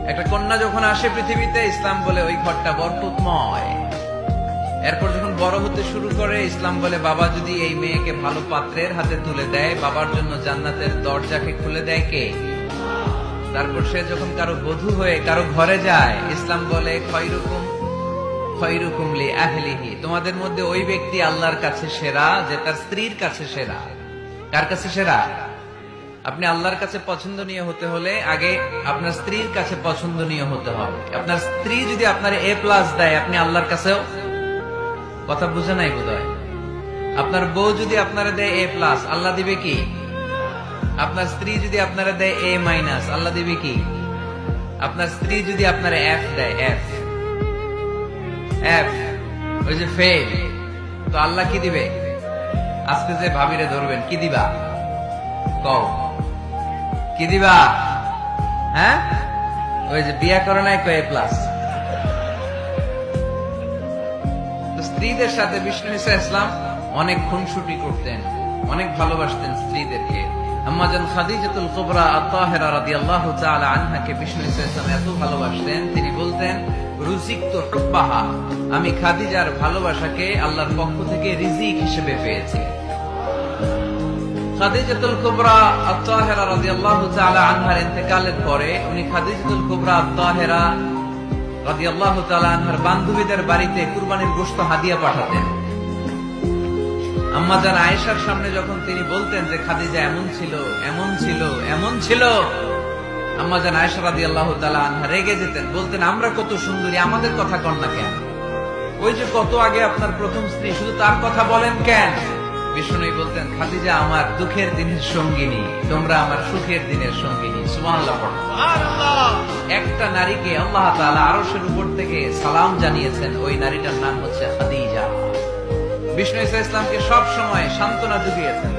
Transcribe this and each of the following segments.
একটা কন্যা যখন আসে পৃথিবীতে, ইসলাম বলে ওই ঘরটা বরকতময়। এরপর যখন বড় হতে শুরু করে, ইসলাম বলে বাবা যদি এই মেয়েকে ভালো পাত্রের হাতে তুলে দেয়, বাবার জন্য জান্নাতের দরজাকে খুলে দেয় কে? তারপর সে যখন কারো বধূ হয়ে কারো ঘরে যায়, ইসলাম বলে খয়রুকুম খয়রুকুম লি আহলিহি, তোমাদের মধ্যে ওই ব্যক্তি আল্লাহর কাছে সেরা যে তার স্ত্রীর কাছে সেরা। কার কাছে সেরা? আপনি আল্লাহর কাছে পছন্দনীয় হতে হলে আগে আপনার স্ত্রীর কাছে পছন্দনীয় হতে হবে। আপনার স্ত্রী যদি আপনার A+ দেয়, আপনি আল্লাহর কাছেও, কথা বুঝে নাই বোধহয়। আপনার বউ যদি আপনারা দেয় A+, আল্লাহ দিবে কি? আপনার স্ত্রী যদি আপনারা দেয় A-, আল্লাহ দিবে কি? আপনার স্ত্রী যদি আপনারা F দেয়, F, ওই যে ফেল, তো আল্লাহ কি দিবে? আজকে যে ভাবিরে ধরবেন, কি দিবা? কও, কি দিবা? হ্যাঁ, ওই যে বিয়া করে নাই A+। স্ত্রীদের সাথে বিষ্ণু ঈসা ইসলাম অনেক খুনসুটি করতেন, অনেক ভালোবাসতেন স্ত্রীদেরকে। আম্মাজান খাদিজাতুল কুবরা আত-তাহেরা রাদিয়াল্লাহু তাআলা আনহাকে বিষ্ণু ঈসা ইসলাম এত ভালোবাসতেন, তিনি বলতেন রুজিকতু হুব্বাহা, আমি খাদিজার ভালোবাসাকে আল্লাহর পক্ষ থেকে রিজিক হিসেবে পেয়েছি। খাদিজাতুল কুবরা আত-তাহেরা রাদিয়াল্লাহু তাআলা আনহার ইন্তেকালের পরে উনি খাদিজাতুল কুবরা আত-তাহেরা রাদিয়াল্লাহু তাআলা আনহার বান্ধবীদের বাড়িতে কুরবানির গোশত হাদিয়া পাঠাতেন। আম্মাজান আয়েশার সামনে যখন তিনি বলতেন যে খাদিজা এমন ছিল, এমন ছিল, এমন ছিল, আম্মাজান আয়েশা রাদিয়াল্লাহু তাআলা আনহা রেগে যেতেন, বলতেন আমরা কত সুন্দরী, আমাদের কথা কন না কেন? ওই যে কত আগে আপনার প্রথম স্ত্রী, শুধু তার কথা বলেন কেন? বিষ্ণু বলতেন খাদিজা আমার দুঃখের দিনের সঙ্গিনী, তোমরা আমার সুখের দিনের সঙ্গিনী। সুবহানাল্লাহ। একটা নারীকে আল্লাহ তাআলা আরশের উপর থেকে সালাম জানিয়েছেন, ওই নারীটার নাম হচ্ছে খাদিজা। বিষ্ণু ঈসা ইসলামকে সব সময় সান্ত্বনা জুগিয়েছেন,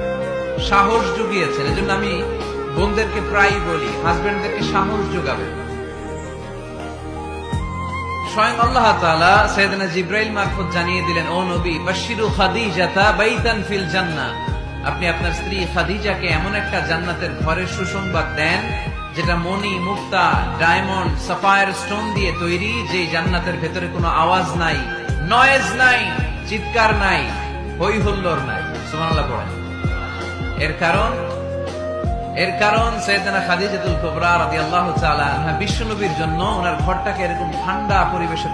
সাহস জুগিয়েছেন। এজন্য আমি বোনদেরকে প্রায়ই বলি, হাজবেন্ডদেরকে সাহস যোগাবেন। স্বয়ং আল্লাহ তাআলা সাইয়েদনা জিবরাইল মারফত জানিয়ে দিলেন, ও নবী বাশশিরু খাদিজাতা বাইতান ফিল জান্নাহ, আপনি আপনার স্ত্রী খাদিজাকে এমন একটা জান্নাতের ঘরের সুসংবাদ দেন যেটা মণি, মুক্তা, ডায়মন্ড, সাফায়ার স্টোন দিয়ে তৈরি, যে জান্নাতের ভেতরে কোনো আওয়াজ নাই, নয়েজ নাই, চিৎকার নাই, হই হুল্লোড় নাই। সুবহানাল্লাহ পড়েন। এর কারণ সাইয়েদনা খাদিজাতুল কুবরা রাদিয়াল্লাহু তাআলা আনহা বিশ্বনবীর জন্য ওনার ঘরটাকে এরকম ঠান্ডা পরিবেশে